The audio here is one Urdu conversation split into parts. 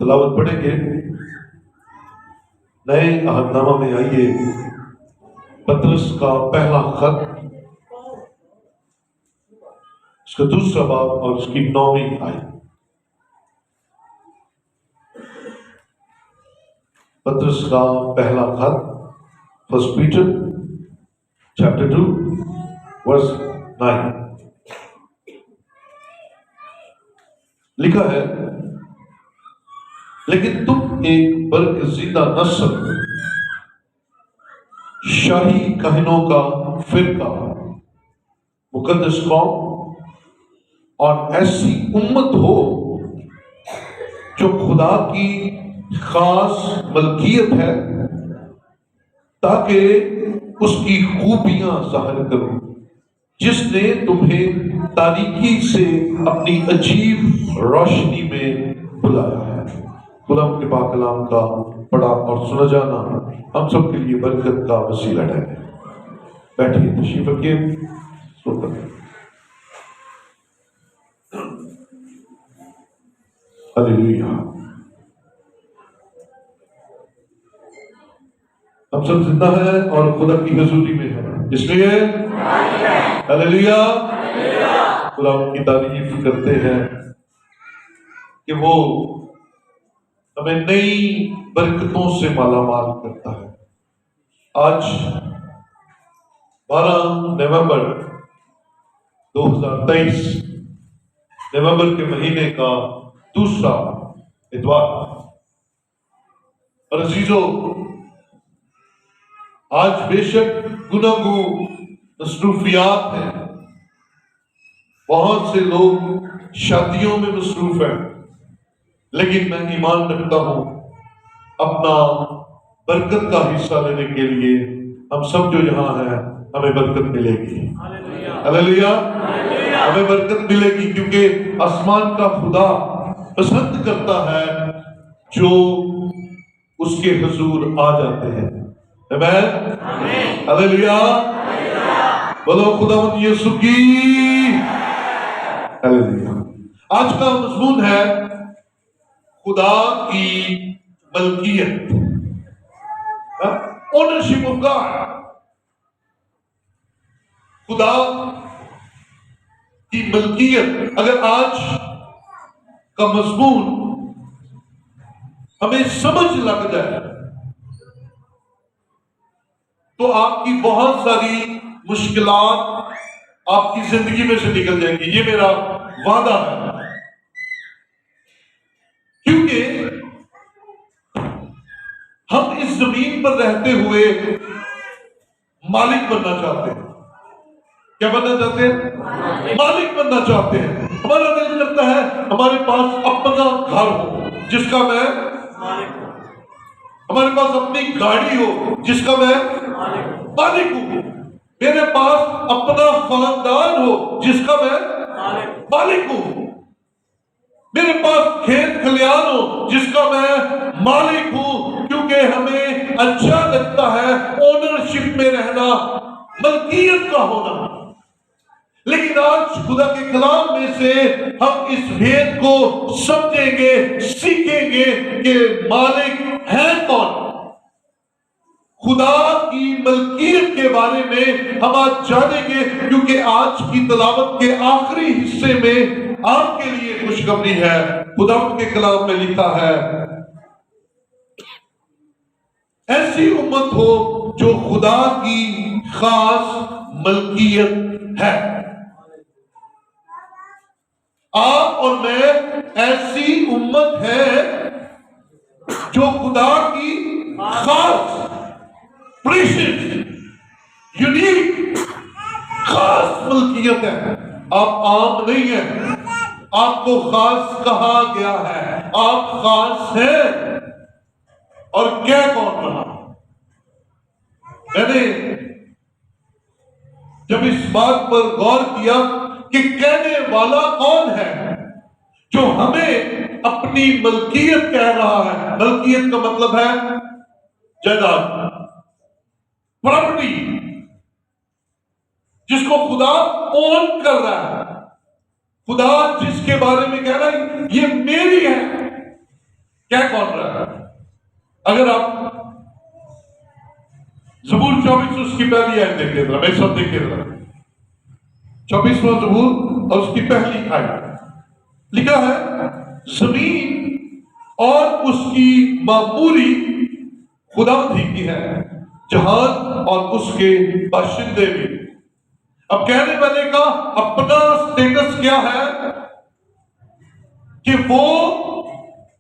تلاوت پڑھیں گے نئے عہد نامہ میں. آئیے پطرس کا پہلا خط، اس کا دوسرا باب اور اس کی 9ویں آیت. پطرس کا پہلا خط، فرسٹ پیٹر چیپٹر 2 ورس 9. لکھا ہے، لیکن تم ایک برگزیدہ نسل، شاہی کہنوں کا فرقہ، مقدس قوم اور ایسی امت ہو جو خدا کی خاص ملکیت ہے، تاکہ اس کی خوبیاں ظاہر کرو جس نے تمہیں تاریکی سے اپنی عجیب روشنی میں بلایا ہے. خدا کے پاک کلام کا پڑھا اور سنا جانا ہم سب کے لیے برکت کا وسیلہ ٹھہرے. بیٹھیے، تشریف رکھیے. ہلیلویا. ہم سب زندہ ہیں اور خدا کی حضوری میں ہیں، اس لیے ہلیلویا. خدا کی تعریف کرتے ہیں کہ وہ ہمیں نئی برکتوں سے مالا مال کرتا ہے. آج 12 نومبر 2023، نومبر کے مہینے کا دوسرا اتوار. اور عزیزو، آج بے شک گناگو مصروفیات ہیں، بہت سے لوگ شادیوں میں مصروف ہیں، لیکن میں ایمان رکھتا ہوں اپنا برکت کا حصہ لینے کے لیے ہم سب جو یہاں ہیں ہمیں برکت ملے گی. ہلیلویا. ہمیں برکت ملے گی کیونکہ آسمان کا خدا پسند کرتا ہے جو اس کے حضور آ جاتے ہیں. آمین. ہلیلویا. بولو خداوند یسوع کی. ہلیلویا. آج کا مضمون ہے خدا کی ملکیت، اونرشپ آف گاڈ. خدا کی ملکیت. اگر آج کا مضمون ہمیں سمجھ لگ جائے تو آپ کی بہت ساری مشکلات آپ کی زندگی میں سے نکل جائیں گی. یہ میرا وعدہ ہے، کیونکہ ہم اس زمین پر رہتے ہوئے مالک بننا چاہتے ہیں. کیا بننا چاہتے ہیں؟ مالک بننا چاہتے ہیں. ہمارا دل کرتا ہے ہمارے پاس اپنا گھر ہو جس کا میں مالک ہوں، ہمارے پاس اپنی گاڑی ہو جس کا میں مالک ہوں، میرے پاس اپنا خاندان ہو جس کا میں مالک ہوں، میرے پاس کھیت کھلیان ہو جس کا میں مالک ہوں. کیونکہ ہمیں اچھا لگتا ہے اونرشپ میں رہنا، ملکیت کا ہونا. لیکن آج خدا کے کلام میں سے ہم اس بھید کو سمجھیں گے، سیکھیں گے کہ مالک ہے کون. خدا کی ملکیت کے بارے میں ہم آج جانیں گے، کیونکہ آج کی تلاوت کے آخری حصے میں آپ کے لیے خوشخبری ہے. خدا کے کلام میں لکھا ہے، ایسی امت ہو جو خدا کی خاص ملکیت ہے. آپ اور میں ایسی امت ہے جو خدا کی خاص، پریشس، یونیک، خاص ملکیت ہے. آپ عام نہیں ہیں، آپ کو خاص کہا گیا ہے. آپ خاص ہیں. اور کیا کون رہا؟ میں نے جب اس بات پر غور کیا کہ کہنے والا کون ہے جو ہمیں اپنی ملکیت کہہ رہا ہے. ملکیت کا مطلب ہے جائیداد، پراپرٹی، جس کو خدا اون کر رہا ہے. خدا جس کے بارے میں کہہ رہا ہے یہ میری ہے. کیا کون رہا ہے؟ اگر آپ زبور 24 اس کی پہلی آیت دیکھیں ذرا، میں سب دیکھیں ذرا 24واں زبور اور اس کی پہلی آیت لکھا ہے زمین اور اس کی معموری خداوند ہی کی ہے، جہان اور اس کے باشندے بھی۔ اب کہنے والے کا اپنا سٹیٹس کیا ہے کہ وہ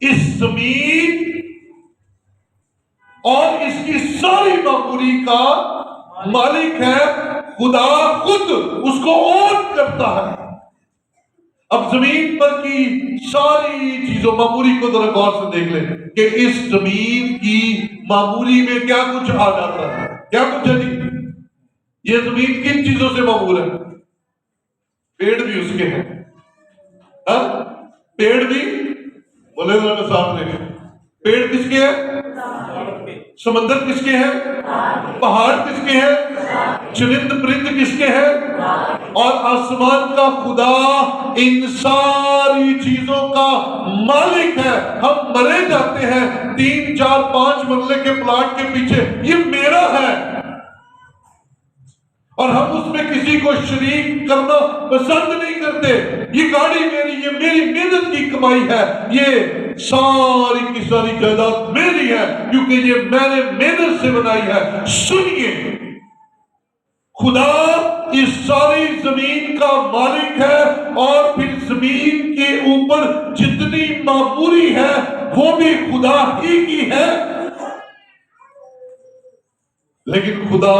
اس زمین اور اس کی ساری معموری کا مالک ہے، خدا خود اس کو اون کرتا ہے۔ اب زمین پر کی ساری چیزوں معموری کو ذرا غور سے دیکھ لیں کہ اس زمین کی معموری میں کیا کچھ آ جاتا ہے، کیا کچھ ہے جی؟ یہ زمین کن چیزوں سے معمور ہے؟ پیڑ بھی اس کے ہیں، پیڑ بھی بولے ذرا میں سامنے دیکھیں، پیڑ کس کے ہیں؟ سمندر کس کے ہیں؟ پہاڑ کس کے ہیں؟ چرند پرند کس کے ہیں؟ اور آسمان کا خدا ان ساری چیزوں کا مالک ہے۔ ہم مرے جاتے ہیں 3 4 5 مرلے کے پلاٹ کے پیچھے، یہ میرا ہے، اور ہم اس میں کسی کو شریک کرنا پسند نہیں کرتے۔ یہ گاڑی میری، یہ میری محنت کی کمائی ہے، یہ ساری کی ساری جائیداد میری ہے کیونکہ یہ میں نے محنت سے بنائی ہے۔ سنیے، خدا اس ساری زمین کا مالک ہے، اور پھر زمین کے اوپر جتنی معموری ہے وہ بھی خدا ہی کی ہے۔ لیکن خدا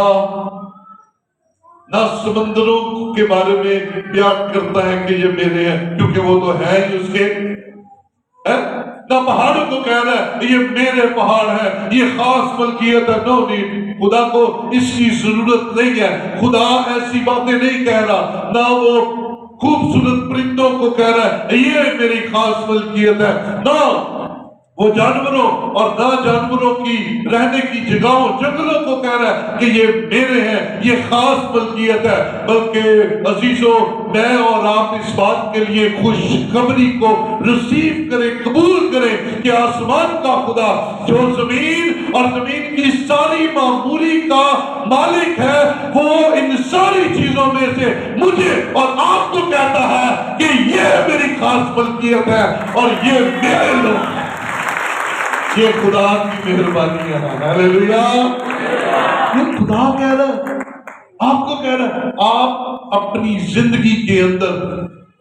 نہ سمندروں کے بارے میں بیان کرتا ہے کہ یہ میرے ہیں کیونکہ وہ تو ہے ہی اس کے، نہ پہاڑوں کو کہہ رہا ہے یہ میرے پہاڑ ہے، یہ خاص ملکیت ہے۔ نو نہیں، خدا کو اس کی ضرورت نہیں ہے۔ خدا ایسی باتیں نہیں کہہ رہا، نہ وہ خوبصورت پرندوں کو کہہ رہا ہے یہ میری خاص ملکیت ہے، نہ وہ جانوروں اور نہ جانوروں کی رہنے کی جگہوں جنگلوں کو کہہ رہا ہے کہ یہ میرے ہیں، یہ خاص ملکیت ہے۔ بلکہ عزیزوں، میں اور آپ اس بات کے لیے خوشخبری کو ریسیو کریں، قبول کریں کہ آسمان کا خدا جو زمین اور زمین کی ساری معموری کا مالک ہے، وہ ان ساری چیزوں میں سے مجھے اور آپ کو کہتا ہے کہ یہ میری خاص ملکیت ہے اور یہ میرے لوگ ہیں۔ یہ خدا کی مہربانی ہے، ہاللیلویا۔ یہ خدا کہہ رہا ہے، آپ کو کہہ رہا ہے۔ آپ اپنی زندگی کے اندر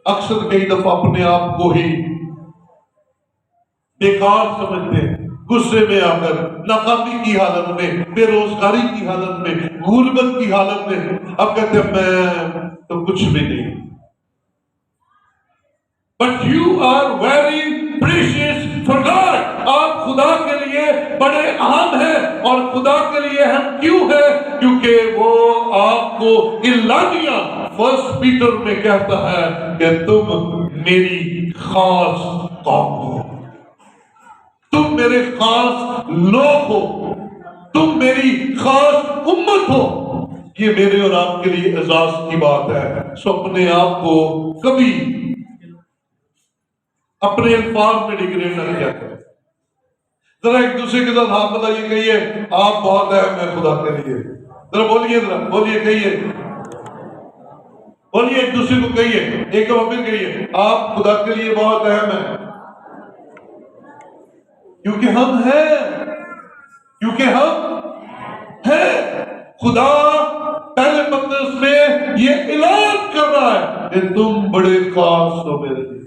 اکثر کئی دفعہ اپنے آپ کو ہی بیکار سمجھتے ہیں، غصے میں آ کر، ناکامی کی حالت میں، بے روزگاری کی حالت میں، غربت کی حالت میں اب کہتے ہیں میں تو کچھ بھی نہیں۔ But you are very precious for God۔ آپ خدا کے لیے بڑے اہم ہیں، اور خدا کے لیے اہم کیوں ہے؟ کیونکہ وہ آپ کو اعلانیہ 1 پیٹر میں کہتا ہے کہ تم میری خاص قوم ہو، تم میرے خاص لوگ ہو، تم میری خاص امت ہو۔ یہ میرے اور آپ کے لیے اعزاز کی بات ہے۔ سو اپنے آپ کو کبھی اپنے الفاظ میں ڈگریڈ نہ کیا کریں۔ ذرا ایک دوسرے کے ساتھ ہاتھ ملائیے، کہیے آپ بہت اہم ہیں خدا کے لیے۔ ذرا بولیے، ذرا بولیے، کہیے، بولیے ایک دوسرے کو کہیے، ایک دفعہ پھر کہیے آپ خدا کے لیے بہت اہم ہیں، کیونکہ ہم ہیں، کیونکہ ہم ہیں۔ خدا پہلے مقدس میں یہ اعلان کر رہا ہے کہ تم بڑے خاص ہو میرے لیے۔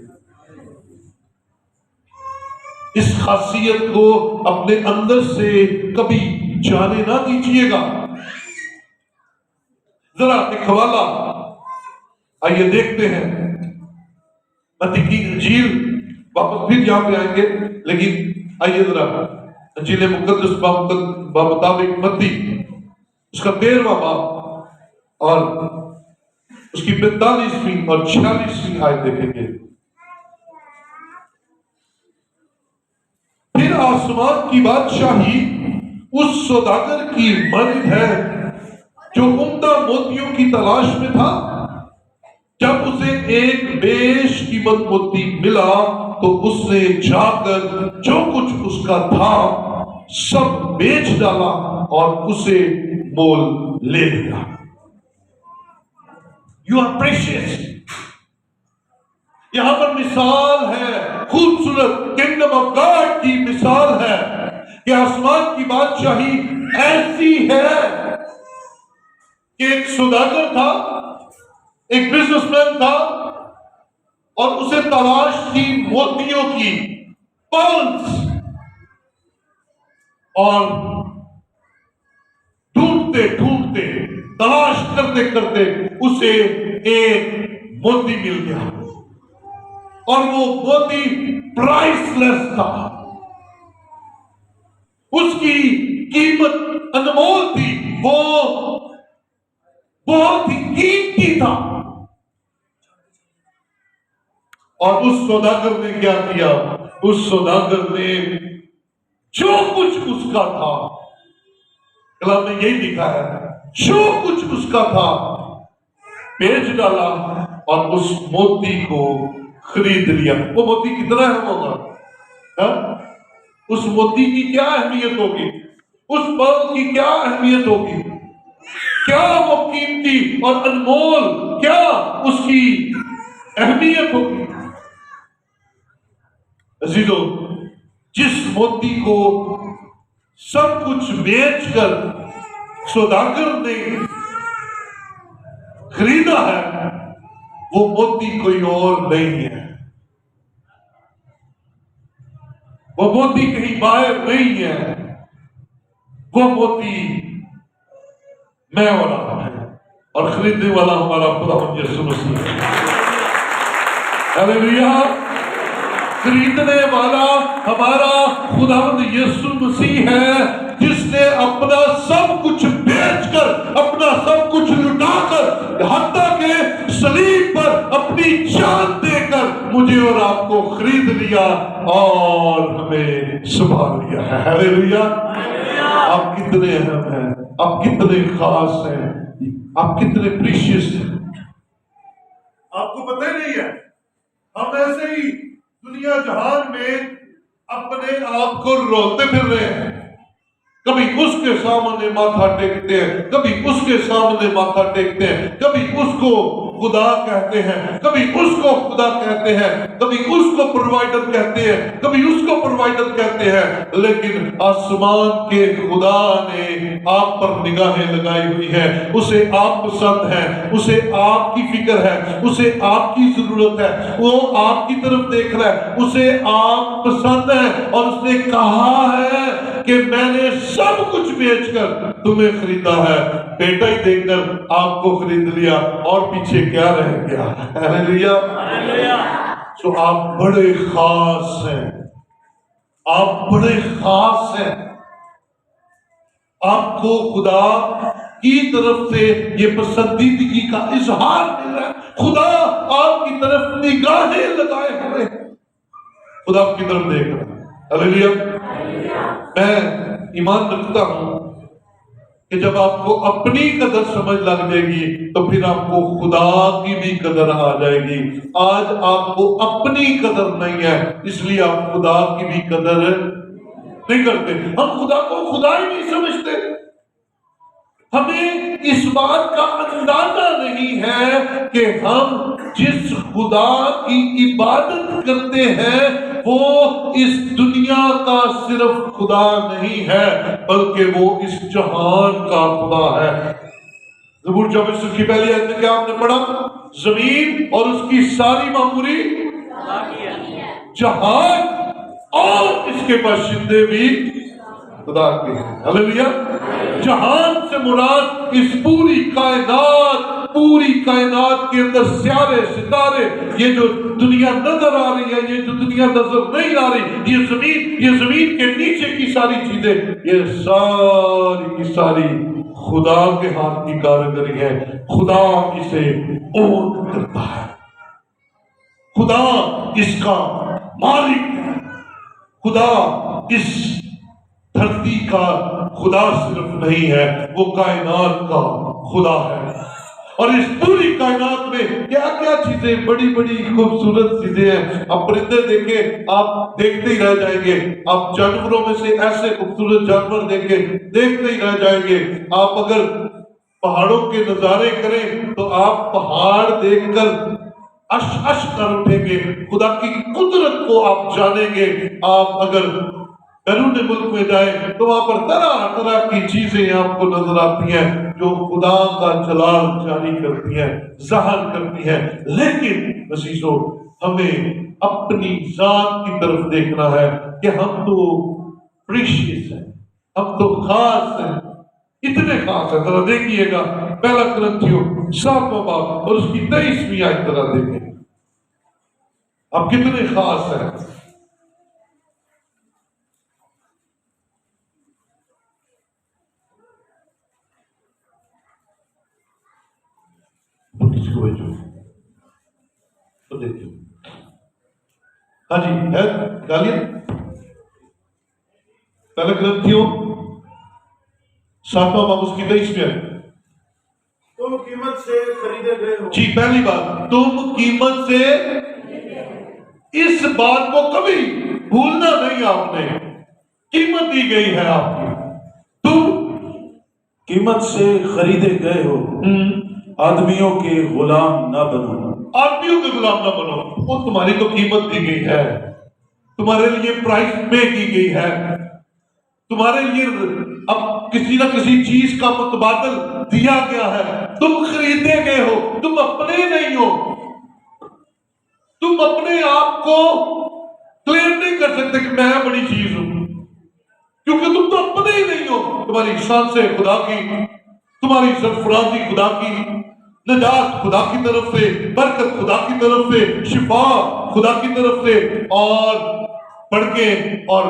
اس خاصیت کو اپنے اندر سے کبھی جانے نہ دیجیے گا۔ ذرا ایک حوالہ آئیے دیکھتے ہیں، متی کی انجیل، واپس پھر یہاں پہ آئیں گے، لیکن آئیے ذرا انجیل مقدس بمطابق متی اس کا 13واں باب اور اس کی 45ویں اور 46ویں آیت دیکھیں گے۔ پھر آسمان کی بادشاہی اس سوداگر کی مانند ہے جو عمدہ موتیوں کی تلاش میں تھا۔ جب اسے ایک بیش قیمت موتی ملا تو اس نے جا کر جو کچھ اس کا تھا سب بیچ ڈالا اور اسے مول لے لیا. You are precious. یہاں پر مثال ہے خوبصورت کنگڈم آف گاڈ کی مثال ہے کہ آسمان کی بادشاہی ایسی ہے کہ ایک سوداگر تھا، ایک بزنس مین تھا، اور اسے تلاش تھی موتیوں کی، پرلز، اور ڈھونڈتے ڈھونڈتے تلاش کرتے کرتے اسے ایک موتی مل گیا، اور وہ موتی پرائس لیس تھا، اس کی قیمت انمول تھی، وہ بہت ہی قیمتی تھا. اور اس سوداگر نے کیا کیا؟ اس سوداگر نے جو کچھ اس کا تھا، کلام میں یہی لکھا ہے، جو کچھ اس کا تھا بیچ ڈالا اور اس موتی کو خرید لیا. وہ موتی کتنا اہم ہوگا؟ اس موتی کی کیا اہمیت ہوگی؟ اس پرل کی کیا اہمیت ہوگی؟ کیا وہ قیمتی اور انمول، کیا اس کی اہمیت ہوگی؟ عزیزو، جس موتی کو سب کچھ بیچ کر سوداگر نے خریدا ہے، وہ موتی کوئی اور نہیں ہے، وہ موتی کہیں باہر نہیں ہے، وہ موتی میں اور آپ ہے، اور خریدنے والا ہمارا خدا یسوع مسیح ہے. ہلیلویا! خریدنے والا ہمارا خداوند یسوع مسیح ہے، جس نے اپنا سب کچھ بیچ کر، اپنا سب کچھ لٹا کر، حتیٰ کہ صلیب پر اپنی جان دے کر مجھے اور آپ کو خرید لیا اور ہمیں سنبھال لیا ہے. ہلیلویا! آپ کتنے اہم ہیں، آپ کتنے خاص ہیں، آپ کتنے پریشیس ہیں. آپ کو پتہ ہی نہیں ہے، ہم ایسے ہی دنیا جہان میں اپنے آپ کو روتے پھر رہے ہیں. کبھی اس کے سامنے ماتھا ٹیکتے ہیں، کبھی اس کے سامنے ماتھا ٹیکتے ہیں، کبھی اس کو خدا کہتے ہیں، کبھی اس کو خدا کہتے ہیں، کبھی اس کو پرووائڈر کہتے ہیں، کبھی اس کو پرووائڈر کہتے ہیں. لیکن آسمان کے خدا نے آپ پر نگاہیں لگائی ہوئی ہیں، اسے آپ پسند ہیں، اسے آپ کی فکر ہے، اسے آپ کی ضرورت ہے، وہ آپ کی طرف دیکھ رہا ہے، اسے آپ پسند ہیں، اور اس نے کہا ہے کہ میں نے سب کچھ بیچ کر تمہیں خریدا ہے. بیٹا ہی دے کر آپ کو خرید لیا، اور پیچھے کیا رہ گیا؟ ہلیلویا! تو آپ بڑے خاص ہیں، آپ بڑے خاص ہیں. آپ کو خدا کی طرف سے یہ پسندیدگی کا اظہار مل رہا ہے. خدا آپ کی طرف نگاہیں لگائے ہوئے، خدا آپ کی طرف دیکھ رہا ہے. ہلیلویا! میں ایمان رکھتا ہوں کہ جب آپ کو اپنی قدر سمجھ لگ جائے گی تو پھر آپ کو خدا کی بھی قدر آ جائے گی. آج آپ کو اپنی قدر نہیں ہے، اس لیے آپ خدا کی بھی قدر نہیں کرتے. ہم خدا کو خدا ہی نہیں سمجھتے. ہمیں اس بات کا اندازہ نہیں ہے کہ ہم جس خدا کی عبادت کرتے ہیں وہ اس دنیا کا صرف خدا نہیں ہے، بلکہ وہ اس جہان کا خدا ہے. زبور 24 کی پہلی آیت میں کیا آپ نے پڑھا؟ زمین اور اس کی ساری معموری، جہان اور اس کے باشندے بھی خدا کے ہیں. ہلیلویا! جہان سے مراد اس پوری کائنات کے اندر سیارے ستارے، یہ جو دنیا نظر آ رہی ہے، یہ جو دنیا نظر نہیں آ رہی، یہ زمین کے نیچے کی ساری چیزیں، یہ ساری کی ساری خدا کے ہاتھ کی کارگری ہے. خدا اسے اون کرتا ہے، خدا اس کا مالک ہے. خدا اس دھرتی کا خدا صرف نہیں ہے، وہ کائنات کا خدا ہے. اور اس پوری کائنات میں کیا کیا چیزیں، بڑی بڑی خوبصورت چیزیں ہیں. اب پرندے دیکھیں آپ دیکھتے ہی رہ جائیں گے. آپ جانوروں میں سے ایسے خوبصورت جانور دیکھیں دیکھتے ہی رہ جائیں گے. آپ اگر پہاڑوں کے نظارے کریں تو آپ پہاڑ دیکھ کر اش کر اٹھیں گے. خدا کی قدرت کو آپ جانیں گے. آپ اگر بیرون ملک میں جائیں تو وہاں پر طرح طرح کی چیزیں آپ کو نظر آتی ہیں جو خدا کا جلال جاری کرتی ہیں، ظاہر کرتی ہیں. لیکن عزیزو ہمیں اپنی ذات کی طرف دیکھنا ہے کہ ہم تو پریشیس ہیں، ہم تو خاص ہیں. اتنے خاص ہیں. ذرا دیکھیے گا پہلا کرنتھیوں 7واں باب اور اس کی 23ویں آیت ذرا دیکھیں. آپ کتنے خاص ہیں. کسی کو بھیجو تو دیکھیے. ہاں جی ہے ڈالیے. پہلا کرنتھیوں 7واں باب اس کی 23ویں آیت. تم قیمت سے خریدے گئے ہو. جی پہلی بات تم قیمت سے، اس بات کو کبھی بھولنا نہیں. آپ نے قیمت دی گئی ہے آپ کی. تم قیمت سے خریدے گئے ہو، آدمیوں کے غلام نہ بنو. آدمیوں کے غلام نہ بنو. وہ تمہاری تو قیمت دی گئی ہے، تمہارے لیے پرائس پے کی گئی ہے. تمہارے لیے اب کسی نہ کسی چیز کا متبادل دیا گیا ہے. تم خریدے گئے ہو. تم اپنے نہیں ہو. تم اپنے آپ کو کلیم نہیں کر سکتے کہ میں بڑی چیز ہوں، کیونکہ تم تو اپنے ہی نہیں ہو. تمہاری شان خدا کی، تمہاری سرفرازی خدا کی، نجات خدا کی طرف سے، برکت خدا کی طرف سے، شفا خدا کی طرف سے، اور پڑھ کے اور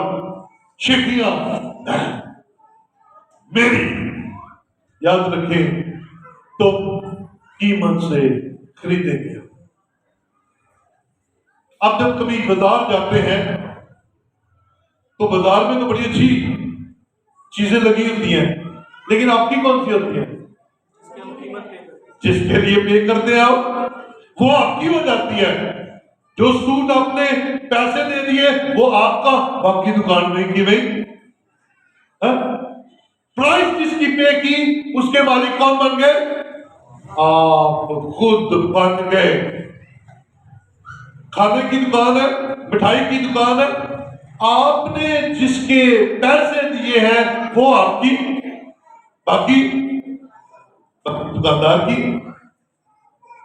شفیاں میری. یاد رکھیں تم قیمت سے خریدے گئے. آپ جب کبھی بازار جاتے ہیں تو بازار میں تو بڑی اچھی چیزیں لگی ہوتی ہیں، لیکن آپ کی کون سی ہوتی ہے؟ جس کے لیے پے کرتے ہیں آپ، وہ آپ کی ہو جاتی ہے. جو سوٹ آپ نے پیسے دے دیے وہ آپ کا، باقی دکان میں کی بھائی. پرائس جس کی پے کی اس کے مالک کون بن گئے؟ آپ خود بن گئے. کھانے کی دکان ہے، مٹھائی کی دکان ہے، آپ نے جس کے پیسے دیے ہیں وہ آپ کی، باقی دکاندار کی،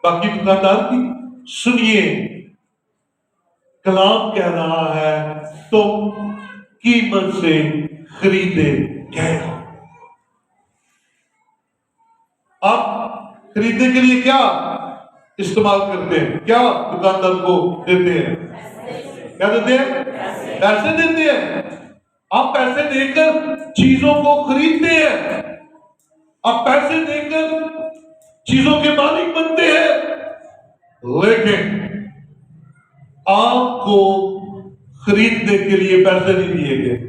باقی دکاندار کی. سنیے کلام کہہ رہا ہے تم قیمت سے خریدے گئے ہو. آپ خریدنے کے لیے کیا استعمال کرتے ہیں؟ کیا دکاندار کو دیتے ہیں؟ کیا دیتے ہیں؟ پیسے دیتے ہیں. آپ پیسے دے کر چیزوں کو خریدتے ہیں. آپ پیسے دے کر چیزوں کے مالک بنتے ہیں. لیکن آپ کو خریدنے کے لیے پیسے نہیں دیے گئے.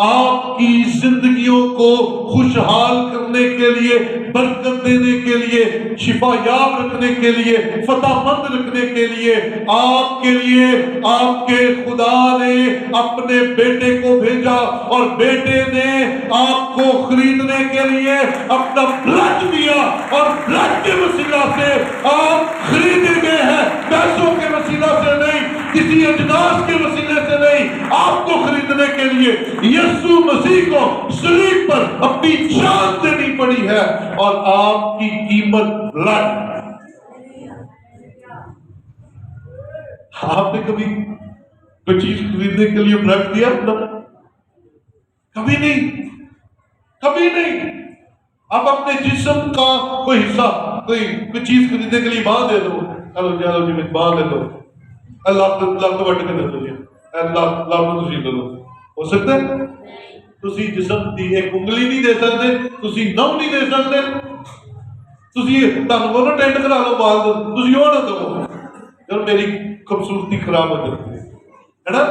آپ کی زندگیوں کو خوشحال کرنے کے لیے، برکت دینے کے لیے، شفا یاب رکھنے کے لیے، فتح مند رکھنے کے لیے آپ کے خدا نے اپنے بیٹے کو بھیجا، اور بیٹے نے آپ کو خریدنے کے لیے اپنا بلڈ دیا، اور بلڈ کے وسیلہ سے آپ خریدے گئے ہیں. پیسوں کے وسیلہ سے نہیں، کسی اجناس کے وسیلے سے نہیں. آپ کو خریدنے کے لیے یسوع مسیح کو صلیب پر اپنی جان دینی پڑی ہے، اور آپ کی قیمت بلڈ. آپ نے کبھی کوئی چیز خریدنے کے لیے بلڈ دیا؟ کبھی نہیں، کبھی نہیں. آپ اپنے جسم کا کوئی حصہ، کوئی چیز خریدنے کے لیے باندھ دے دو، چلو جی باندھ دے دو، اللہ تو بٹ کے دے دو، اللہ تو تسی دے دو. ہو سکتا ہے؟ تسی جسم دی ایک انگلی نہیں دے سکتے، تسی نو نہیں دے سکتے. تسی تانوں نہ ٹینٹ کرا لو بال دو، تسی وہ نہ دو جب میری خوبصورتی خراب ہو جاتی ہے نا.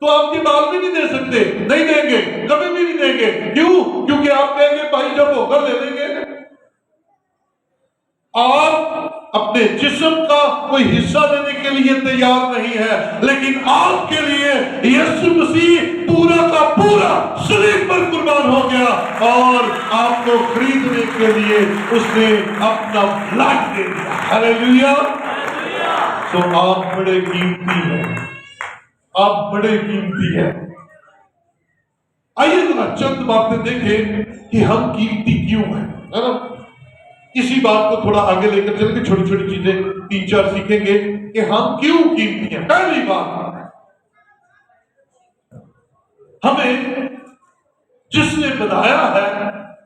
تو آپ کے بال بھی نہیں دے سکتے، نہیں دیں گے، کبھی بھی نہیں دیں گے. کیوں؟ کیونکہ آپ کہیں گے بھائی جب ہو کر دے دیں گے. آپ اپنے جسم کا کوئی حصہ دینے کے لیے تیار نہیں ہے، لیکن آپ کے لیے یسوع مسیح پورا کا پورا صلیب پر قربان ہو گیا اور آپ کو خریدنے کے لیے اس نے اپنا بلڈ دے دیا۔ ہاللیلویا۔ تو آپ بڑے قیمتی ہیں، آپ بڑے قیمتی ہیں۔ آئیے ذرا چند باتیں دیکھیں کہ ہم قیمتی کیوں ہیں، ہے نا؟ اسی بات کو تھوڑا آگے لے کر چل کے چھوٹی چھوٹی چیزیں 3-4 سیکھیں گے کہ ہم کیوں قیمتی ہیں۔ پہلی بات، ہمیں جس نے بنایا ہے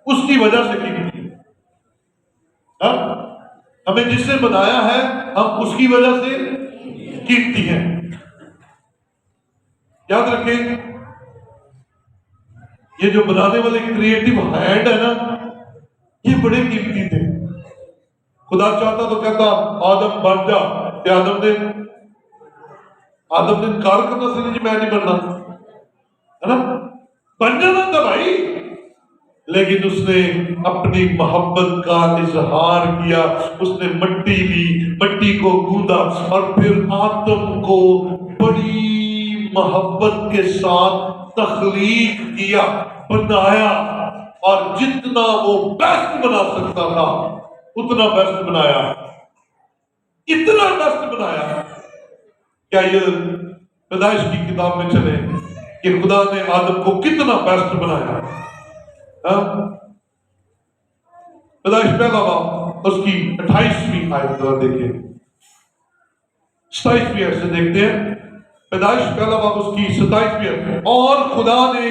اس کی وجہ سے قیمتی ہے۔ ہاں؟ ہمیں جس نے بنایا ہے ہم اس کی وجہ سے قیمتی ہیں۔ یاد رکھیں، یہ جو بنانے والے کریٹو ہینڈ ہے نا، یہ بڑے قیمتی تھے۔ خدا چاہتا تو کہتا آدم بن جا، کہ آدم نے انکار کرنا سی، جی میں نہیں بننا، ہے نا؟ بن جانا تھا بھائی، لیکن اس نے اپنی محبت کا اظہار کیا۔ اس نے مٹی لی، مٹی کو گوندا اور پھر آدم کو بڑی محبت کے ساتھ تخلیق کیا، بنایا، اور جتنا وہ بیسٹ بنا سکتا تھا اتنا بیسٹ بنایا، اتنا بیسٹ بنایا۔ کیا یہ پیدائش کی کتاب میں چلے کہ خدا نے آدم کو کتنا بیسٹ بنایا؟ پیدائش پہلا باب اس کی 28ویں آیت ذرا دیکھیں، 27ویں آیت سے دیکھتے ہیں۔ پیدائش پہلا باب اس کی 27ویں آیت، اور خدا نے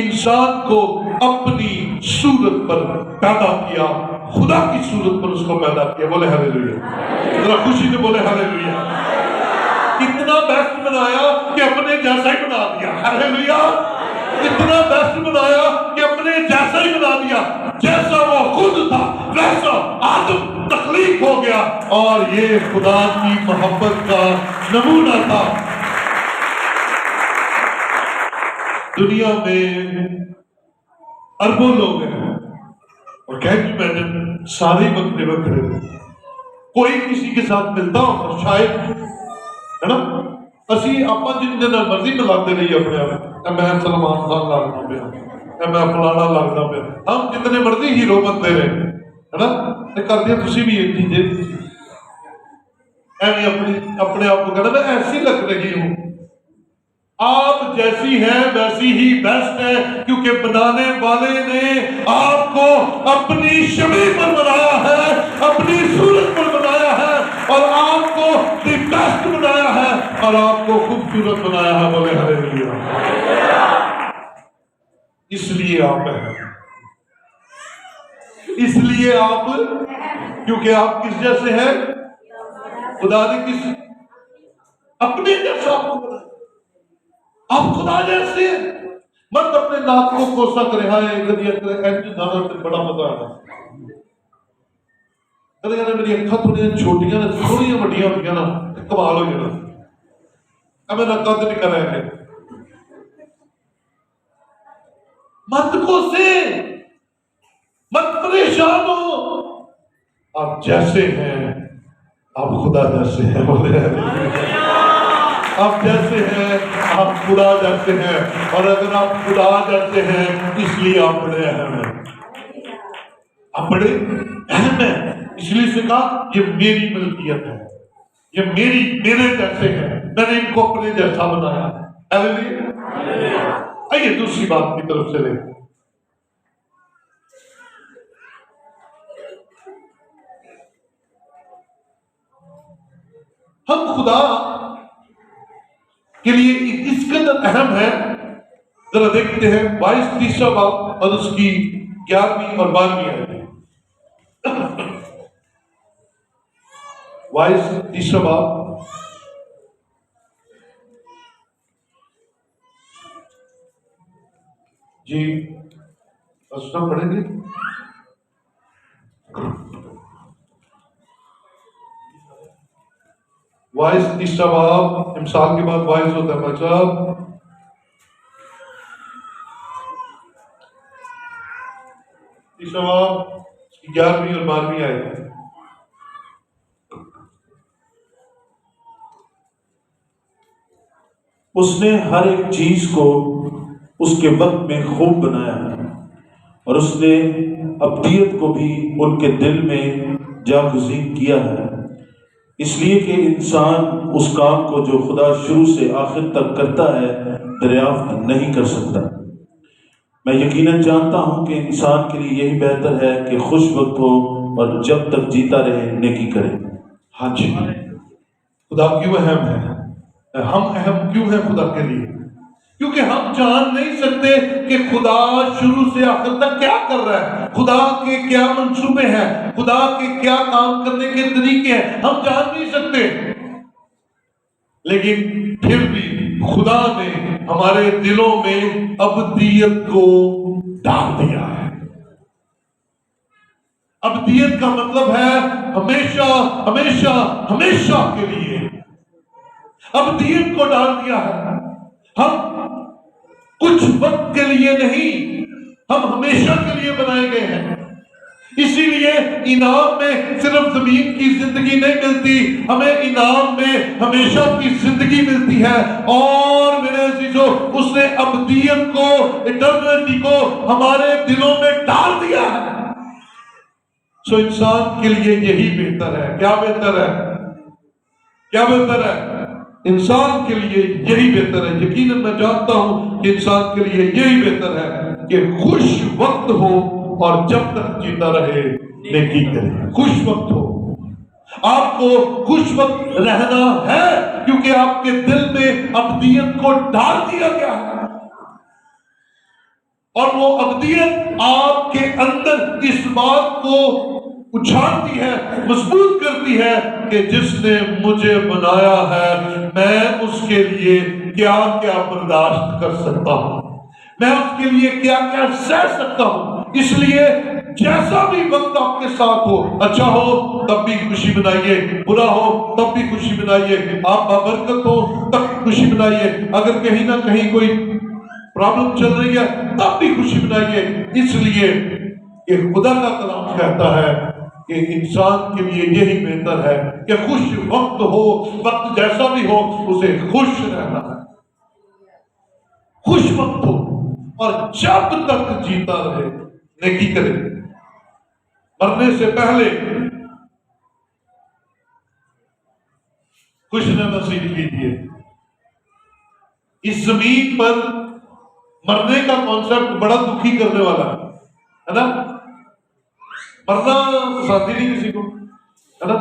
انسان کو اپنی صورت پر پیدا کیا، خدا کی صورت پر اس کو پیدا کیا۔ بولے ہاللیلویا، ذرا خوشی سے بولے ہاللیلویا۔ اتنا بیسٹ بنایا کہ اپنے جیسا ہی بنا دیا۔ ہاللیلویا، اتنا بیسٹ بنایا کہ اپنے جیسا ہی بنا دیا، جیسا وہ خود تھا ویسا آدم تخلیق ہو گیا، اور یہ خدا کی محبت کا نمونہ تھا۔ دنیا میں اربوں لوگ ہیں، اور کہہ میں نے سارے بکرے بکرے، کوئی کسی کے ساتھ ملتا ہو شاید، ہے نا؟ اسی آپ جن دن مرضی ملاتے رہیے اپنے آپ، میں سلمان خان لگتا پیا، میں فلانا لگتا پیا، ہم جتنے مرضی ہیرو بنتے رہے، ہے نا؟ کر دیا تسی بھی ایک چیز اپنے آپ کو کہنا میں ایسی لگ رہی ہوں۔ آپ جیسی ہیں ویسی ہی بیسٹ ہے، کیونکہ بنانے والے نے آپ کو اپنی شبیہ پر بنایا ہے، اپنی صورت پر بنایا ہے، اور آپ کو دی بیسٹ بنایا ہے، اور آپ کو خوبصورت بنایا ہے۔ بولے ہاللیلویا۔ اس لیے آپ ہیں، اس لیے آپ، کیونکہ آپ کس جیسے ہیں؟ خدا نے کس اپنے جیسا آپ کو بنایا، آپ خدا جیسے ہیں۔ مت اپنے ناک کو کوسا کرے، ہاں بڑا مزہ آتا ہے، میری اکھا تھوڑی چھوٹیاں نے تھوڑی وڈیاں ہوتی نا، کمال ہو جانا، اب میں قد نہیں کر رہے ہیں۔ مت کوسے، مت پریشان ہو، آپ جیسے ہیں آپ خدا جیسے ہیں۔ بولے آپ جیسے ہیں آپ خدا جیسے ہیں، اور اگر آپ خدا جیسے ہیں اس لیے آپ بڑے اہم ہیں، آپ بڑے اہم ہیں۔ اس لیے سے کہا یہ میری ملکیت ہے، یہ میرے جیسے ہیں، میں نے ان کو اپنے جیسا بنایا۔ ہاللیلویا۔ آئیے دوسری بات کی طرف چلیں۔ ہم خدا کے لیے اس قدر اہم ہے، ذرا دیکھتے ہیں 22 باب اور اس کی 11ویں اور 12ویں آیت۔ 22 باب جی سب پڑھیں گے۔ وائس 30 باب، امثال کے بعد وائس ہوتا ہے بچہ، 30 باب 11ویں اور 12ویں آیت۔ اس نے ہر ایک چیز کو اس کے وقت میں خوب بنایا ہے، اور اس نے ابدیت کو بھی ان کے دل میں جاگزین کیا ہے، اس لیے کہ انسان اس کام کو جو خدا شروع سے آخر تک کرتا ہے دریافت نہیں کر سکتا۔ میں یقیناً جانتا ہوں کہ انسان کے لیے یہی بہتر ہے کہ خوش وقت ہو اور جب تک جیتا رہے نیکی کرے۔ ہاں جی، خدا کیوں اہم ہے؟ ہم اہم کیوں ہیں خدا کے لیے؟ کیونکہ ہم جان نہیں سکتے کہ خدا شروع سے آخر تک کیا کر رہا ہے، خدا کے کیا منصوبے ہیں، خدا کے کیا کام کرنے کے طریقے ہیں، ہم جان نہیں سکتے۔ لیکن پھر بھی خدا نے ہمارے دلوں میں ابدیت کو ڈال دیا ہے۔ ابدیت کا مطلب ہے ہمیشہ ہمیشہ ہمیشہ کے لیے۔ ابدیت کو ڈال دیا ہے۔ ہم کچھ وقت کے لیے نہیں، ہم ہمیشہ کے لیے بنائے گئے ہیں۔ اسی لیے انعام میں صرف زمین کی زندگی نہیں ملتی، ہمیں انعام میں ہمیشہ کی زندگی ملتی ہے۔ اور میرے عزیزو، اس نے ابدیت کو، ایٹرنٹی کو ہمارے دلوں میں ڈال دیا ہے۔ سو انسان کے لیے یہی بہتر ہے۔ کیا بہتر ہے؟ کیا بہتر ہے؟ انسان کے لیے یہی بہتر ہے۔ یقیناً میں جانتا ہوں کہ انسان کے لیے یہی بہتر ہے کہ خوش وقت ہو اور جب تک جیتا رہے نیکی کرے۔ خوش وقت ہو، آپ کو خوش وقت رہنا ہے کیونکہ آپ کے دل میں ابدیت کو ڈال دیا گیا ہے، اور وہ ابدیت آپ کے اندر اس بات کو اچھالتی ہے، مضبوط کرتی ہے کہ جس نے مجھے بنایا ہے میں اس کے لیے کیا کیا برداشت کر سکتا ہوں، میں اس کے لیے کیا کیا سہ سکتا ہوں۔ اس لیے جیسا بھی وقت آپ کے ساتھ ہو، اچھا ہو تب بھی خوشی منائیے، برا ہو تب بھی خوشی منائیے، آپ بابرکت ہو تب خوشی منائیے، اگر کہیں نہ کہیں کوئی پرابلم چل رہی ہے تب بھی خوشی منائیے۔ اس لیے کہ خدا کا کلام کہتا ہے کہ انسان کے لیے یہی بہتر ہے کہ خوش وقت ہو، وقت جیسا بھی ہو اسے خوش رہنا ہے، خوش وقت ہو اور جب تک جیتا رہے نیکی کرے۔ مرنے سے پہلے خوش رہنا سیکھ لیجیے۔ اس زمین پر مرنے کا کانسیپٹ بڑا دکھی کرنے والا ہے نا؟ مرنا پسند ہی نہیں کسی کو، ہے نا؟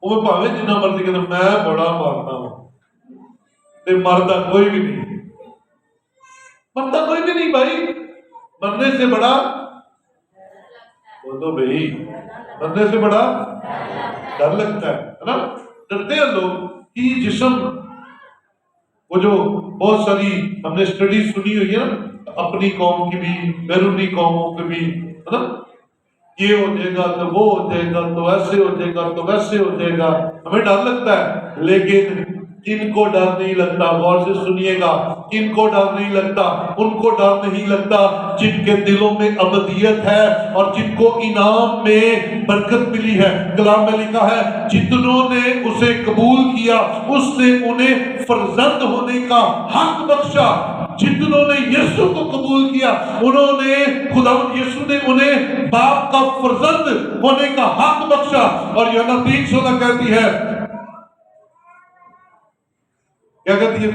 وہ پاوے جنہ مرضی کہنا میں بڑا مارنا ہوں، تے مرتا کوئی بھی نہیں، مرتا کوئی بھی نہیں بھائی۔ مرنے سے بڑا بولو بھائی، مرنے سے بڑا ڈر لگتا ہے نا؟ ڈرتے ہیں لوگ کہ جسم، وہ جو بہت ساری ہم نے اسٹڈی سنی ہوئی ہے نا، اپنی قوم کی بھی بیرونی قوموں کی بھی، ہے نا؟ یہ ہو جائے گا تو وہ ہو جائے گا تو ایسے ہو جائے گا تو ویسے ہو جائے گا، ہمیں ڈر لگتا ہے۔ لیکن جن کو ڈر نہیں لگتا، غور سے سنیے گا، جن کو ڈر نہیں لگتا ان کو ڈر نہیں لگتا جن کے دلوں میں ابدیت ہے اور جن کو انعام میں برکت ملی ہے۔ کلام میں لکھا ہے جتنوں نے اسے قبول کیا اس نے انہیں فرزند ہونے کا حق بخشا۔ جتنوں نے یسوع کو قبول کیا انہوں نے، خداوند یسوع نے انہیں باپ کا فرزند ہونے کا حق بخشا۔ اور یوحنا 3:16 کہتی ہے، کیا کہتی ہے؟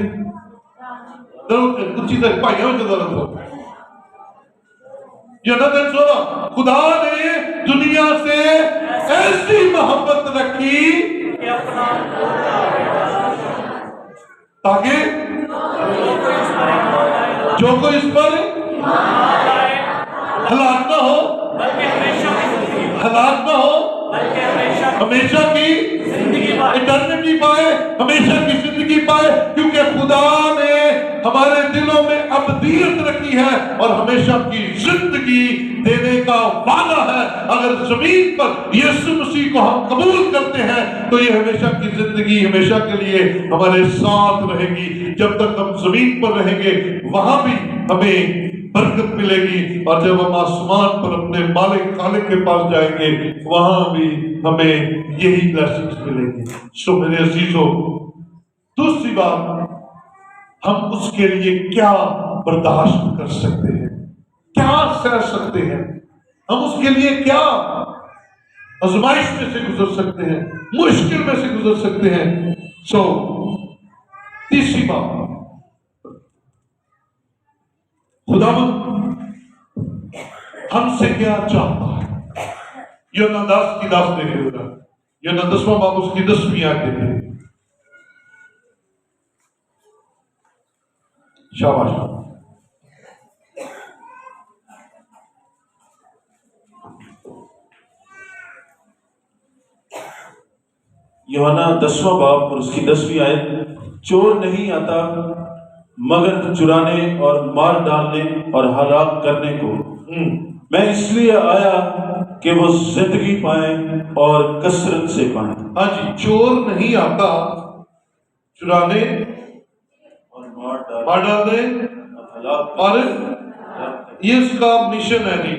کچھ چیزیں پائیاں میں چلتا رہتا ہوں۔ یوحنا 3:16 خدا نے دنیا سے ایسی محبت رکھی تاکہ جو کوئی اس پر ہلاک نہ ہو، ہلاک نہ ہو، ہمیشہ کی ایٹرنٹی پائے، ہمیشہ کی زندگی پائے، کیونکہ خدا نے ہمارے دلوں میں ابدیت رکھی ہے اور ہمیشہ کی زندگی دینے کا وعدہ ہے۔ اگر زمین پر یسوع مسیح کو ہم قبول کرتے ہیں تو یہ ہمیشہ کی زندگی ہمیشہ کے لیے ہمارے ساتھ رہے گی۔ جب تک ہم زمین پر رہیں گے وہاں بھی ہمیں برکت ملے گی، اور جب ہم آسمان پر اپنے مالک خالق کے پاس جائیں گے وہاں بھی ہمیں یہی بلیسنگز ملیں گی۔ سو میرے عزیزو، دوسری بات، ہم اس کے لیے کیا برداشت کر سکتے ہیں، کیا سہ سکتے ہیں، ہم اس کے لیے کیا آزمائش میں سے گزر سکتے ہیں، مشکل میں سے گزر سکتے ہیں۔ تیسری بات، خداوند ہم سے کیا چاہتا ہے۔ یوحنا 10 کی 10 دیکھے ذرا، یوحنا 10واں باب اس کی 10ویں آیت دیکھے۔ شاباش۔ یوحنا 10واں باب اور اس کی 10ویں آیت، چور نہیں آتا مگر چرانے اور مار ڈالنے اور ہلاک کرنے کو، میں اس لیے آیا کہ وہ زندگی پائیں اور کثرت سے پائیں۔ ہاں جی، چور نہیں آتا چرانے اور مار مار ڈالنے ہلاک، اور یہ اس کا مشن ہے جی،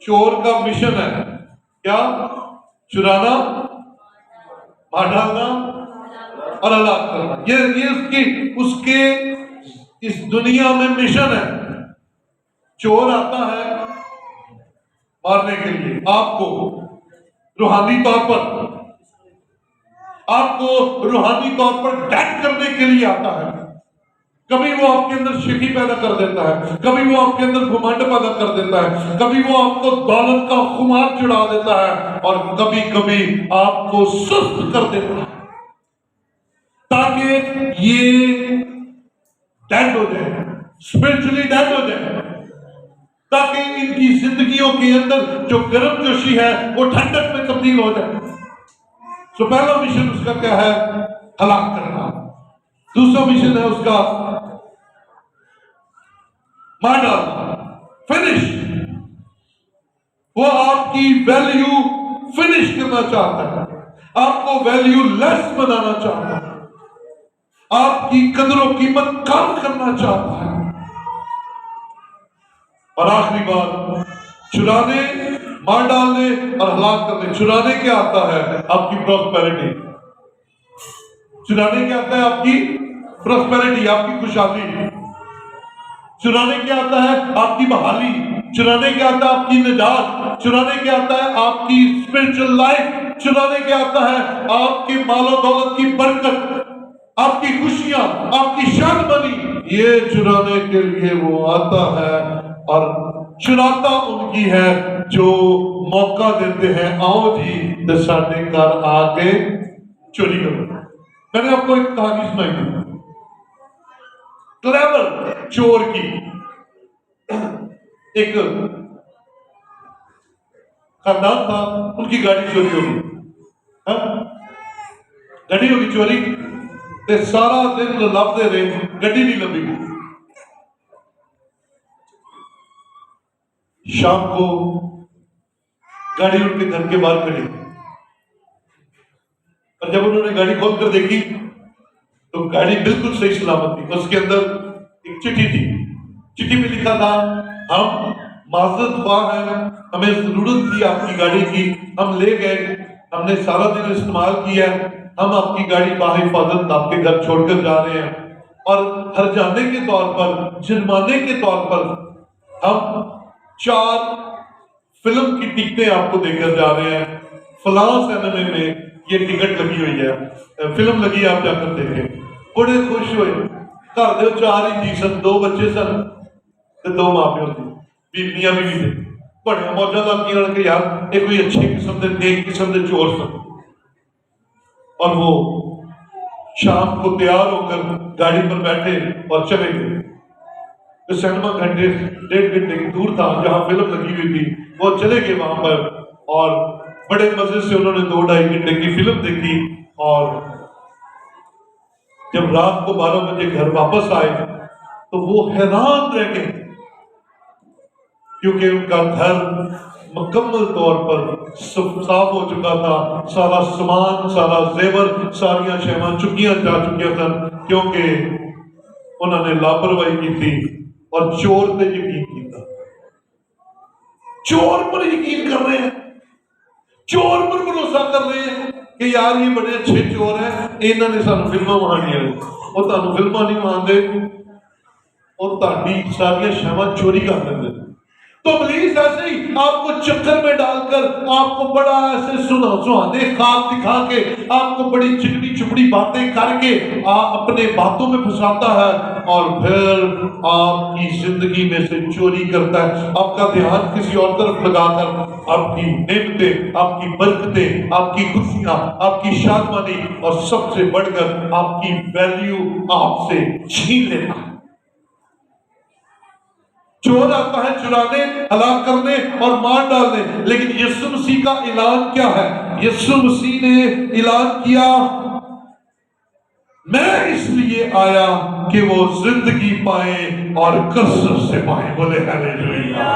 چور کا مشن ہے کیا؟ چرانا، مار ڈالنا اور ہلاک کرنا۔ یہ اس کے اس دنیا میں مشن ہے۔ چور آتا ہے مارنے کے لیے، آپ کو روحانی طور پر، آپ کو روحانی طور پر ڈیڈ کرنے کے لیے آتا ہے۔ کبھی وہ آپ کے اندر شکی پیدا کر دیتا ہے، کبھی وہ آپ کے اندر گھمنڈ پیدا کر دیتا ہے، کبھی وہ آپ کو دولت کا خمار چڑھا دیتا ہے، اور کبھی کبھی آپ کو سست کر دیتا ہے تاکہ یہ ڈیڈ ہو جائے، اسپرچولی ڈیڈ ہو جائے، تاکہ ان کی زندگیوں کے اندر جو گرم جوشی ہے وہ ٹھنڈک میں تبدیل ہو جائے۔ تو پہلا مشن اس کا کیا ہے؟ ہلاک کرنا۔ دوسرا مشن ہے اس کا مار ڈالنا، فنش۔ وہ آپ کی ویلیو فنش کرنا چاہتا ہے، آپ کو ویلیو لیس بنانا چاہتا ہے، آپ کی قدر و قیمت کم کرنا چاہتا ہے۔ اور آخری بات، چرانے، مار ڈالنے اور ہلاک کرنے۔ چرانے کیا آتا ہے؟ آپ کی پراسپیرٹی۔ چرانے کیا آتا ہے؟ آپ کی پراسپیرٹی، آپ کی خوشحالی۔ چرانے کیا آتا ہے؟ آپ کی بحالی۔ چرانے کیا آتا ہے؟ آپ کی نجات۔ چرانے کیا آتا ہے؟ آپ کی اسپرچل لائف۔ چرانے کیا آتا ہے؟ آپ کی مال و دولت کی برکت، آپ کی خوشیاں، آپ کی شان بنی۔ یہ چرانے کے لیے وہ آتا ہے، اور چراتا ان کی ہے جو موقع دیتے ہیں، آؤ جی تے ساڈے گھر آ کے چوری کرو۔ میں نے آپ کو ایک کہانی سنائی تھی کلیور چور کی۔ ایک خاندان تھا، ان کی گاڑی چوری ہو گئی، گاڑی ہوگی چوری، تے سارا دن لبتے رہے، گڈی نہیں لبھی۔ شام کو گاڑی ان کے گھر کے باہر کھڑی، اور جب انہوں نے گاڑی کھول کر دیکھی تو گاڑی بالکل صحیح سلامت تھی۔ اس کے اندر ایک چٹھی تھی، چٹھی میں لکھا تھا، ہم معذرت خواہ ہیں، ہمیں ضرورت تھی آپ کی گاڑی کی، ہم لے گئے، ہم نے سارا دن استعمال کیا، ہم آپ کی گاڑی بحفاظت آپ کے گھر چھوڑ کر جا رہے ہیں، اور ہرجانے کے طور پر، جرمانے کے طور پر ہم 4 فلم کی ٹکٹیں آپ کو دے کر جا رہے ہیں، فلاں سینما میں یہ ٹکٹ لگی ہوئی ہے، فلم لگی، آپ جا کر دیکھیں۔ بڑے خوش ہوئے، گھر دے 4 ہی جی سن، 2 بچے سن، 2 ماں پیو تھی، میاں بیوی تھے، بڑے موجہ لگی کہ یار یہ کوئی اچھی قسم دے، نیک قسم دے چور سن۔ اور وہ شام کو تیار ہو کر گاڑی پر بیٹھے اور چلے گئے۔ سینما گھنٹے 1.5 گھنٹے کی دور تھا جہاں فلم لگی ہوئی تھی، وہ چلے گئے وہاں پر، اور بڑے مزے سے انہوں نے 2-2.5 گھنٹے کی فلم دیکھی، اور جب رات کو 12 بجے گھر واپس آئے تو وہ حیران رہ گئے، کیونکہ ان کا گھر مکمل طور پر صاف ہو چکا تھا، سارا سامان، سارا زیور، ساریاں شیواں چکیاں جا چکیا تھا، کیونکہ انہوں نے لاپرواہی کی تھی اور چور پہ یقین کی تھا۔ چور پر یقین کر رہے ہیں، چور پر بھروسہ کر رہے ہیں کہ یار یہ بڑے اچھے چور ہیں، انہوں نے سانو فلمیں بنانی ہیں، وہ تمہیں فلماں نہیں مانتے، وہ تاری ساری شہوات چوری کر لیتے۔ تو ابلیس ایسے ہی آپ کو چکر میں ڈال کر آپ کو بڑا ایسے سہانے خواب دکھا کے آپ کو بڑی چکنی چپڑی باتیں کر کے اپنے باتوں میں پھنساتا ہے، اور پھر آپ کی زندگی میں سے چوری کرتا ہے، آپ کا دھیان کسی اور طرف لگا کر آپ کی نعمتیں، آپ کی برکتیں، آپ کی خوشیاں، آپ کی شادمانی اور سب سے بڑھ کر آپ کی ویلیو آپ سے چھین لیتا ہے۔ چور آتا ہے چرانے، ہلاک کرنے اور مار ڈالنے، لیکن یسوع مسیح کا اعلان کیا ہے؟ یسوع مسیح نے اعلان کیا، میں اس لیے آیا کہ وہ زندگی پائیں اور کثرت سے پائیں۔ بولے ہاللیلویا۔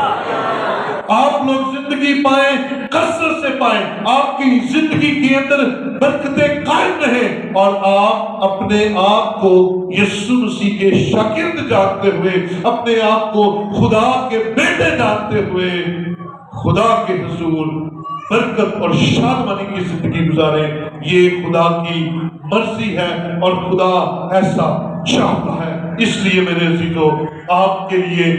آپ لوگ زندگی پائیں، کثرت سے پائیں، آپ کی زندگی کے اندر برکتیں قائم رہیں، اور آپ اپنے آپ کو یسوع مسیح کے شاگرد جانتے ہوئے، اپنے آپ کو خدا کے بیٹے جانتے ہوئے خدا کے حضور برکت اور شادمانی کی زندگی گزارے۔ یہ خدا کی مرضی ہے اور خدا ایسا چاہتا ہے۔ اس لیے میرے عزیزو، آپ کے لیے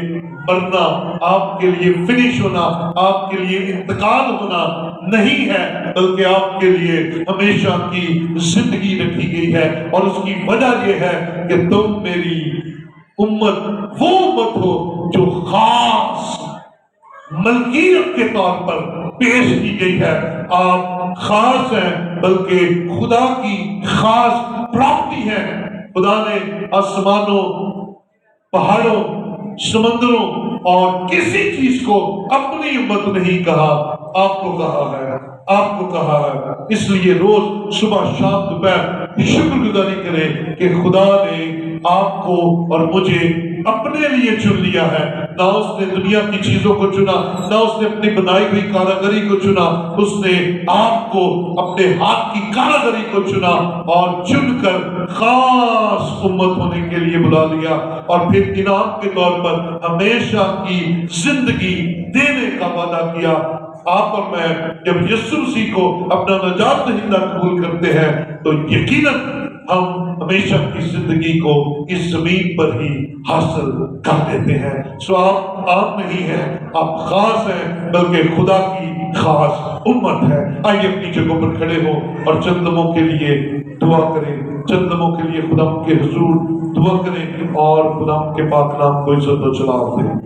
مرنا، آپ کے لیے فنش ہونا، آپ کے لیے انتقال ہونا نہیں ہے، بلکہ آپ کے لیے ہمیشہ کی زندگی رکھی گئی ہے، اور اس کی وجہ یہ ہے کہ تم میری امت، وہ امت ہو جو خاص ملکیت کے طور پر پیش کی گئی ہے۔ آپ خاص ہیں، بلکہ خدا کی خاص پراپرٹی ہے۔ خدا نے آسمانوں، پہاڑوں، سمندروں اور کسی چیز کو اپنی امت نہیں کہا، آپ کو کہا ہے، آپ کو کہا ہے۔ اس لیے روز صبح شام دوپہر شکر گزاری کریں کہ خدا نے آپ کو اور مجھے اپنے لیے چن لیا ہے۔ نہ اس نے دنیا کی چیزوں کو چنا، نہ اس نے اپنی بنائی ہوئی کاراگری کو چنا، اس نے آپ کو اپنے ہاتھ کی کاراگری کو چنا اور چن کر خاص امت ہونے کے لیے بلا لیا، اور پھر انعام کے طور پر ہمیشہ کی زندگی دینے کا وعدہ کیا۔ آپ اور میں جب یسوع مسیح کو اپنا نجات دہندہ قبول کرتے ہیں تو یقیناً ہم ہمیشہ کی زندگی کو اس زمین پر ہی حاصل کر لیتے ہیں۔ سو آپ عام نہیں ہیں، آپ خاص ہیں، بلکہ خدا کی خاص امت ہے۔ آئیے اپنی جگہوں پر کھڑے ہو اور چند لمحوں کے لیے دعا کریں، چند لمحوں کے لیے خدا کے حضور دعا کریں اور خدا کے پاک نام کو عزت و جلال دیں۔